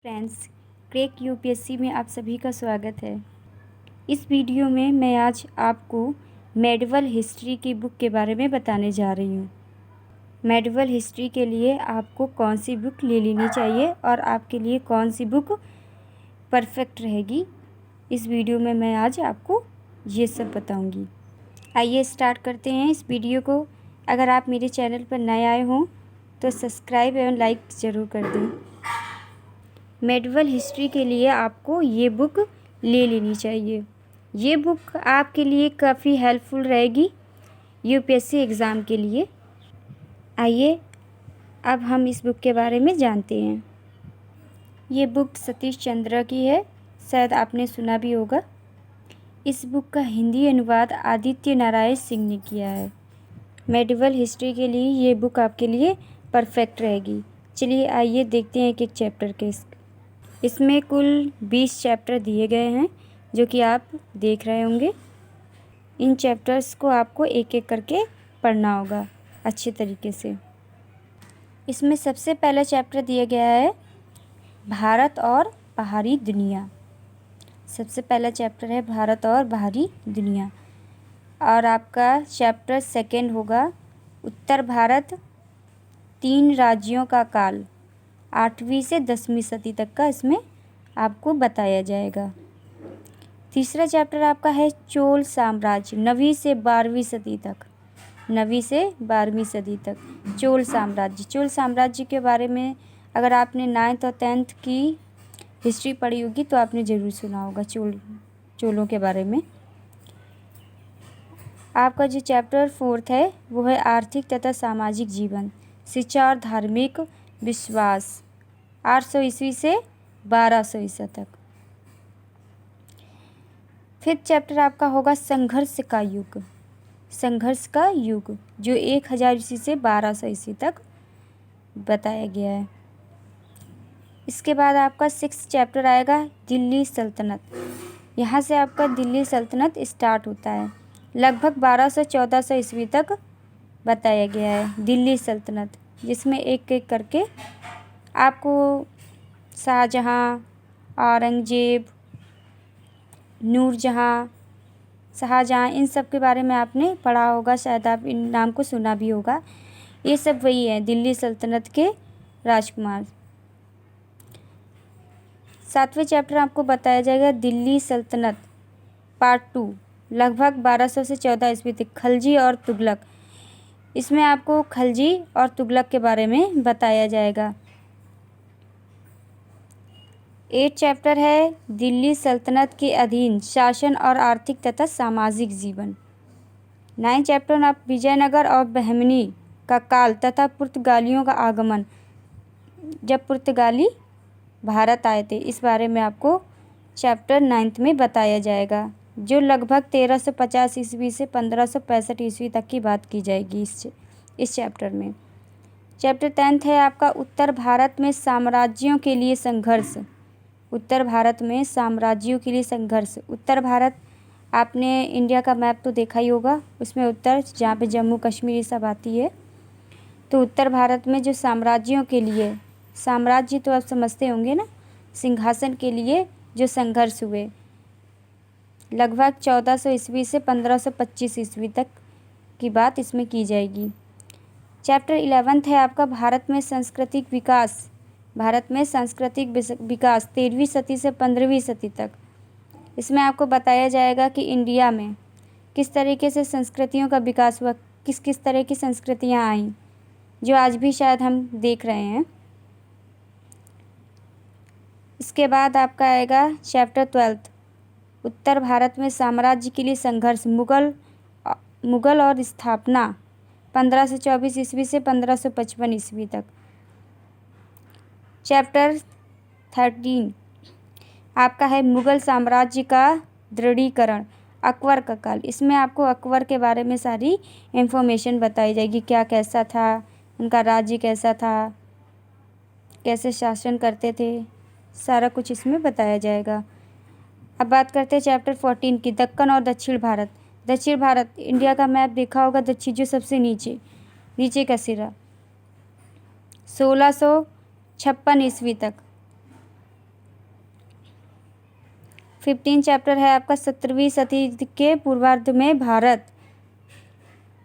Friends, crack UPSC में आप सभी का स्वागत है। इस वीडियो में मैं आज आपको मेडिवल हिस्ट्री की बुक के बारे में बताने जा रही हूँ। मेडिवल हिस्ट्री के लिए आपको कौन सी बुक ले लेनी चाहिए और आपके लिए कौन सी बुक परफेक्ट रहेगी, इस वीडियो में मैं आज आपको ये सब बताऊँगी। आइए स्टार्ट करते हैं इस वीडियो को। अगर आप मेरे चैनल पर नए आए हों तो सब्सक्राइब एवं लाइक ज़रूर कर दें। मेडिवल हिस्ट्री के लिए आपको ये बुक ले लेनी चाहिए। ये बुक आपके लिए काफ़ी हेल्पफुल रहेगी यूपीएससी एग्ज़ाम के लिए। आइए अब हम इस बुक के बारे में जानते हैं। ये बुक सतीश चंद्र की है, शायद आपने सुना भी होगा। इस बुक का हिंदी अनुवाद आदित्य नारायण सिंह ने किया है। मेडिवल हिस्ट्री के लिए ये बुक आपके लिए परफेक्ट रहेगी। चलिए आइए देखते हैं एक एक चैप्टर के। इसमें कुल 20 चैप्टर दिए गए हैं जो कि आप देख रहे होंगे। इन चैप्टर्स को आपको एक एक करके पढ़ना होगा अच्छे तरीके से। इसमें सबसे पहला चैप्टर दिया गया है भारत और बाहरी दुनिया। सबसे पहला चैप्टर है भारत और बाहरी दुनिया। और आपका चैप्टर सेकंड होगा उत्तर भारत, 3 राज्यों का काल, 8वीं से 10वीं सदी तक का इसमें आपको बताया जाएगा। तीसरा चैप्टर आपका है चोल साम्राज्य, 9वीं से 12वीं सदी तक। 9वीं से 12वीं सदी तक चोल साम्राज्य। चोल साम्राज्य के बारे में अगर आपने 9th और 10th की हिस्ट्री पढ़ी होगी तो आपने ज़रूर सुना होगा चोलों के बारे में। आपका जो चैप्टर 4th है वो है आर्थिक तथा सामाजिक जीवन, शिक्षा और धार्मिक विश्वास, 800 ईस्वी से 1200 ईस्वी तक। 5th चैप्टर आपका होगा संघर्ष का युग। संघर्ष का युग जो 1000 ईस्वी से 1200 ईस्वी तक बताया गया है। इसके बाद आपका 6th चैप्टर आएगा दिल्ली सल्तनत। यहाँ से आपका दिल्ली सल्तनत स्टार्ट होता है, लगभग 1200-1400 ईस्वी तक बताया गया है दिल्ली सल्तनत, जिसमें एक एक करके आपको शाहजहाँ, औरंगज़ेब, नूरजहाँ, शाहजहाँ, इन सब के बारे में आपने पढ़ा होगा, शायद आप इन नाम को सुना भी होगा। ये सब वही है दिल्ली सल्तनत के राजकुमार। 7वें चैप्टर आपको बताया जाएगा दिल्ली सल्तनत पार्ट 2, लगभग 1200 से 14 ईस्वी तक, खलजी और तुगलक। इसमें आपको खलजी और तुगलक के बारे में बताया जाएगा। 8 चैप्टर है दिल्ली सल्तनत के अधीन शासन और आर्थिक तथा सामाजिक जीवन। 9 चैप्टर आप विजयनगर और बहमनी का काल तथा पुर्तगालियों का आगमन, जब पुर्तगाली भारत आए थे, इस बारे में आपको चैप्टर 9th में बताया जाएगा, जो लगभग 1350 ईस्वी से 1565 ईस्वी तक की बात की जाएगी इस चैप्टर में। चैप्टर 10th है आपका उत्तर भारत में साम्राज्यों के लिए संघर्ष। उत्तर भारत में साम्राज्यों के लिए संघर्ष। उत्तर भारत, आपने इंडिया का मैप तो देखा ही होगा, उसमें उत्तर जहाँ पे जम्मू कश्मीर ये सब आती है, तो उत्तर भारत में जो साम्राज्यों के लिए, साम्राज्य तो आप समझते होंगे ना, सिंहासन के लिए जो संघर्ष हुए, लगभग 1400 ईस्वी से 1525 ईस्वी तक की बात इसमें की जाएगी। चैप्टर 11th है आपका भारत में सांस्कृतिक विकास। भारत में सांस्कृतिक विकास 13वीं सदी से 15वीं सदी तक। इसमें आपको बताया जाएगा कि इंडिया में किस तरीके से संस्कृतियों का विकास हुआ, किस किस तरह की संस्कृतियाँ आईं, जो आज भी शायद हम देख रहे हैं। इसके बाद आपका आएगा चैप्टर 12th उत्तर भारत में साम्राज्य के लिए संघर्ष, मुगल और स्थापना, 1524 ईस्वी से 1555 ईस्वी तक। चैप्टर 13 आपका है मुगल साम्राज्य का दृढ़ीकरण, अकबर का काल। इसमें आपको अकबर के बारे में सारी इन्फॉर्मेशन बताई जाएगी, क्या कैसा था, उनका राज्य कैसा था, कैसे शासन करते थे, सारा कुछ इसमें बताया जाएगा। अब बात करते हैं चैप्टर 14 की, दक्कन और दक्षिण भारत। दक्षिण भारत, इंडिया का मैप देखा होगा, दक्षिण जो सबसे नीचे का सिरा, 1656 ईस्वी तक। 15 चैप्टर है आपका 17वीं शताब्दी के पूर्वार्ध में भारत।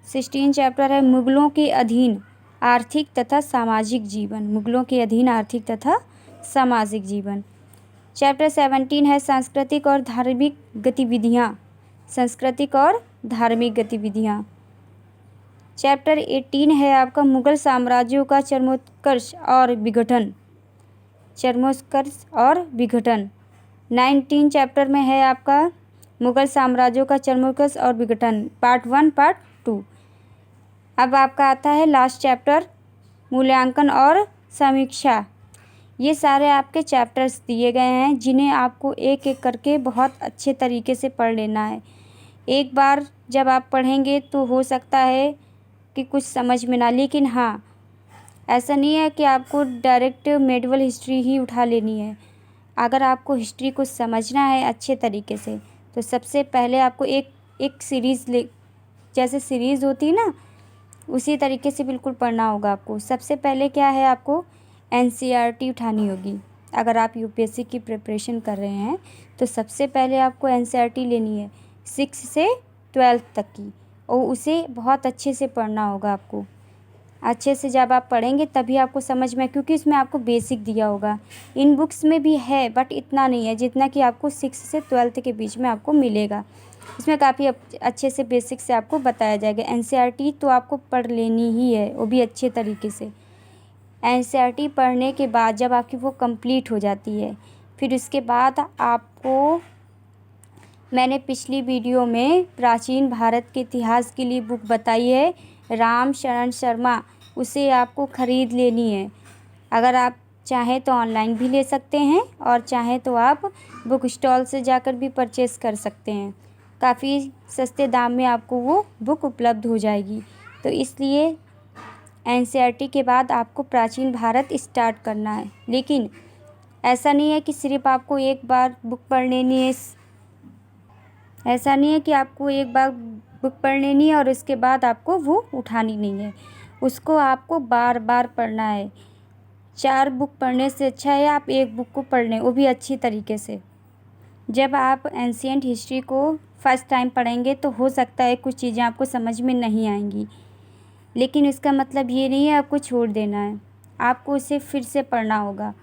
16 चैप्टर है मुगलों के अधीन आर्थिक तथा सामाजिक जीवन। मुगलों के अधीन आर्थिक तथा सामाजिक जीवन। चैप्टर 17 है सांस्कृतिक और धार्मिक गतिविधियाँ। सांस्कृतिक और धार्मिक गतिविधियाँ। चैप्टर 18 है आपका मुगल साम्राज्यों का चरमोत्कर्ष और विघटन। चरमोत्कर्ष और विघटन। 19 चैप्टर में है आपका मुगल साम्राज्यों का चरमोत्कर्ष और विघटन पार्ट 1 पार्ट 2। अब आपका आता है लास्ट चैप्टर मूल्यांकन और समीक्षा। ये सारे आपके चैप्टर्स दिए गए हैं जिन्हें आपको एक एक करके बहुत अच्छे तरीके से पढ़ लेना है। एक बार जब आप पढ़ेंगे तो हो सकता है कि कुछ समझ में ना, लेकिन हाँ ऐसा नहीं है कि आपको डायरेक्ट मेडिवल हिस्ट्री ही उठा लेनी है। अगर आपको हिस्ट्री को समझना है अच्छे तरीके से तो सबसे पहले आपको एक सीरीज़ जैसे सीरीज़ होती है ना, उसी तरीके से बिल्कुल पढ़ना होगा आपको। सबसे पहले क्या है, आपको एनसीईआरटी उठानी होगी। अगर आप यूपीएससी की प्रिपरेशन कर रहे हैं तो सबसे पहले आपको एनसीईआरटी लेनी है 6 से 12 तक की, और उसे बहुत अच्छे से पढ़ना होगा आपको। अच्छे से जब आप पढ़ेंगे तभी आपको समझ में, क्योंकि इसमें आपको बेसिक दिया होगा। इन बुक्स में भी है बट इतना नहीं है जितना कि आपको 6 से 12 के बीच में आपको मिलेगा। इसमें काफ़ी अच्छे से बेसिक से आपको बताया जाएगा। एनसीईआरटी तो आपको पढ़ लेनी ही है, वो भी अच्छे तरीके से। एनसीईआरटी पढ़ने के बाद जब आपकी वो कंप्लीट हो जाती है, फिर उसके बाद आपको, मैंने पिछली वीडियो में प्राचीन भारत के इतिहास के लिए बुक बताई है राम शरण शर्मा, उसे आपको ख़रीद लेनी है। अगर आप चाहें तो ऑनलाइन भी ले सकते हैं और चाहें तो आप बुक स्टॉल से जाकर भी परचेज़ कर सकते हैं। काफ़ी सस्ते दाम में आपको वो बुक उपलब्ध हो जाएगी। तो इसलिए एनसीईआरटी के बाद आपको प्राचीन भारत स्टार्ट करना है। लेकिन ऐसा नहीं है कि सिर्फ आपको एक बार बुक पढ़ लेनी है। ऐसा नहीं है कि आपको एक बार बुक पढ़ लेनी है और उसके बाद आपको वो उठानी नहीं है। उसको आपको बार बार पढ़ना है। 4 बुक पढ़ने से अच्छा है आप एक बुक को पढ़ लें, वो भी अच्छी तरीके से। जब आप एंशिएंट हिस्ट्री को फर्स्ट टाइम पढ़ेंगे तो हो सकता है कुछ चीज़ें आपको समझ में नहीं आएंगी, लेकिन इसका मतलब ये नहीं है आपको छोड़ देना है। आपको उसे फिर से पढ़ना होगा,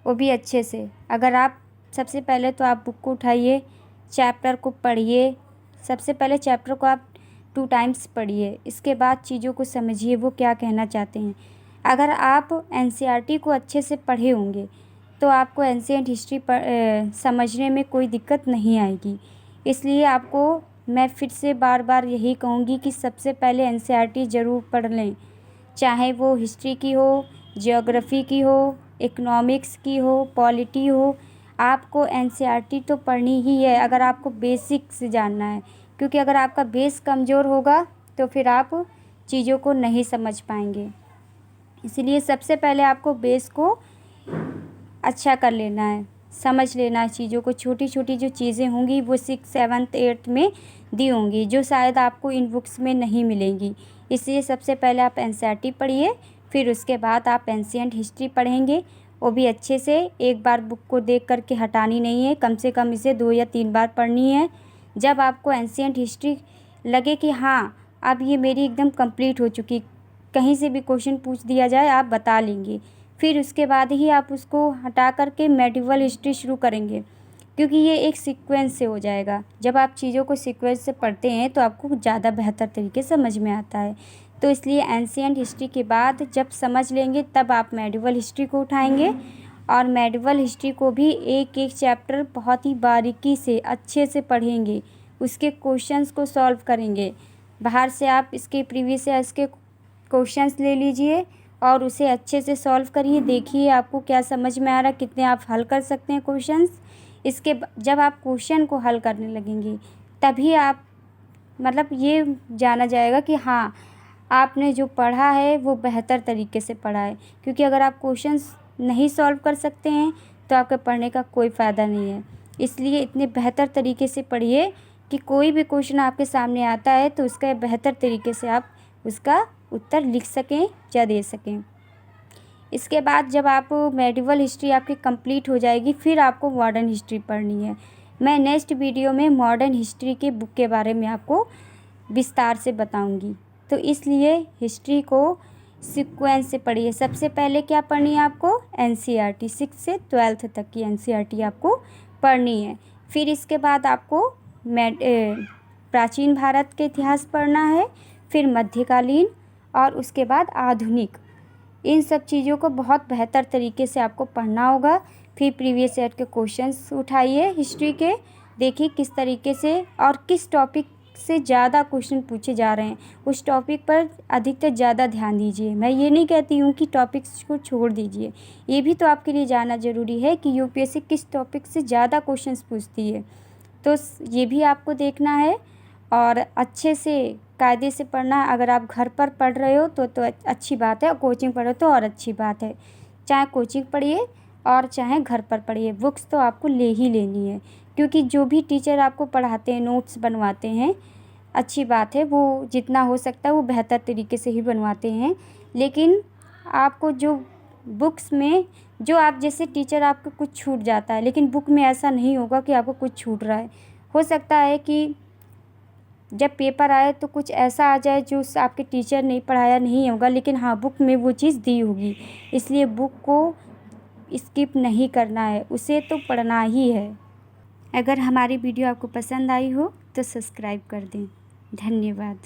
वो भी अच्छे से। अगर आप सबसे पहले तो आप बुक को उठाइए, चैप्टर को पढ़िए। सबसे पहले चैप्टर को आप 2 टाइम्स पढ़िए, इसके बाद चीज़ों को समझिए वो क्या कहना चाहते हैं। अगर आप एनसीईआरटी को अच्छे से पढ़े होंगे तो आपको एंशिएंट हिस्ट्री समझने में कोई दिक्कत नहीं आएगी। इसलिए आपको मैं फिर से बार बार यही कहूँगी कि सबसे पहले एनसीईआरटी ज़रूर पढ़ लें, चाहे वो हिस्ट्री की हो, ज्योग्राफी की हो, इकोनॉमिक्स की हो, पॉलिटी हो। आपको एनसीईआरटी तो पढ़नी ही है अगर आपको बेसिक से जानना है, क्योंकि अगर आपका बेस कमज़ोर होगा तो फिर आप चीज़ों को नहीं समझ पाएंगे। इसलिए सबसे पहले आपको बेस को अच्छा कर लेना है, समझ लेना है चीज़ों को। छोटी छोटी जो चीज़ें होंगी वो 6, 7, 8 में दी होंगी, जो शायद आपको इन बुक्स में नहीं मिलेंगी। इसलिए सबसे पहले आप एनसीईआरटी पढ़िए, फिर उसके बाद आप एंशिएंट हिस्ट्री पढ़ेंगे, वो भी अच्छे से। एक बार बुक को देख करके हटानी नहीं है, कम से कम इसे 2 या 3 बार पढ़नी है। जब आपको एंशिएंट हिस्ट्री लगे कि हाँ अब ये मेरी एकदम कंप्लीट हो चुकी, कहीं से भी क्वेश्चन पूछ दिया जाए आप बता लेंगे, फिर उसके बाद ही आप उसको हटा करके मेडिवल हिस्ट्री शुरू करेंगे, क्योंकि ये एक सीक्वेंस से हो जाएगा। जब आप चीज़ों को सीक्वेंस से पढ़ते हैं तो आपको ज़्यादा बेहतर तरीके से समझ में आता है। तो इसलिए एंशिएंट हिस्ट्री के बाद जब समझ लेंगे तब आप मेडिवल हिस्ट्री को उठाएंगे, और मेडिवल हिस्ट्री को भी एक एक चैप्टर बहुत ही बारीकी से अच्छे से पढ़ेंगे, उसके क्वेश्चंस को सॉल्व करेंगे। बाहर से आप इसके प्रीवियस ईयर्स के क्वेश्चंस ले लीजिए और उसे अच्छे से सॉल्व करिए, देखिए आपको क्या समझ में आ रहा है, कितने आप हल कर सकते हैं क्वेश्चंस। इसके जब आप क्वेश्चन को हल करने लगेंगे तभी आप मतलब ये जाना जाएगा कि हाँ आपने जो पढ़ा है वो बेहतर तरीके से पढ़ा है। क्योंकि अगर आप क्वेश्चंस नहीं सॉल्व कर सकते हैं तो आपके पढ़ने का कोई फ़ायदा नहीं है। इसलिए इतने बेहतर तरीके से पढ़िए कि कोई भी क्वेश्चन आपके सामने आता है तो उसका बेहतर तरीके से आप उसका उत्तर लिख सकें या दे सकें। इसके बाद जब आप मेडिवल हिस्ट्री आपकी कंप्लीट हो जाएगी, फिर आपको मॉडर्न हिस्ट्री पढ़नी है। मैं नेक्स्ट वीडियो में मॉडर्न हिस्ट्री के बुक के बारे में आपको विस्तार से बताऊंगी। तो इसलिए हिस्ट्री को सीक्वेंस से पढ़िए। सबसे पहले क्या पढ़नी है आपको? एनसीईआरटी 6 से 12th तक की एनसीईआरटी आपको पढ़नी है। फिर इसके बाद आपको प्राचीन भारत के इतिहास पढ़ना है, फिर मध्यकालीन और उसके बाद आधुनिक। इन सब चीज़ों को बहुत बेहतर तरीके से आपको पढ़ना होगा। फिर प्रीवियस ईयर के क्वेश्चंस उठाइए हिस्ट्री के, देखिए किस तरीके से और किस टॉपिक से ज़्यादा क्वेश्चन पूछे जा रहे हैं, उस टॉपिक पर अधिकतर ज़्यादा ध्यान दीजिए। मैं ये नहीं कहती हूँ कि टॉपिक्स को छोड़ दीजिए, ये भी तो आपके लिए जानना ज़रूरी है कि यूपीएससी किस टॉपिक से ज़्यादा क्वेश्चंस पूछती है, तो ये भी आपको देखना है। और अच्छे से कायदे से पढ़ना। अगर आप घर पर पढ़ रहे हो तो अच्छी बात है, और कोचिंग पढ़ो तो और अच्छी बात है। चाहे कोचिंग पढ़िए और चाहे घर पर पढ़िए, बुक्स तो आपको ले ही लेनी है, क्योंकि जो भी टीचर आपको पढ़ाते हैं, नोट्स बनवाते हैं, अच्छी बात है, वो जितना हो सकता है वो बेहतर तरीके से ही बनवाते हैं। लेकिन आपको जो बुक्स में जो आप जैसे टीचर आपको कुछ छूट जाता है, लेकिन बुक में ऐसा नहीं होगा कि आपको कुछ छूट रहा है। हो सकता है कि जब पेपर आए तो कुछ ऐसा आ जाए जो आपके टीचर ने पढ़ाया नहीं होगा, लेकिन हाँ बुक में वो चीज़ दी होगी। इसलिए बुक को स्किप नहीं करना है, उसे तो पढ़ना ही है। अगर हमारी वीडियो आपको पसंद आई हो तो सब्सक्राइब कर दें। धन्यवाद।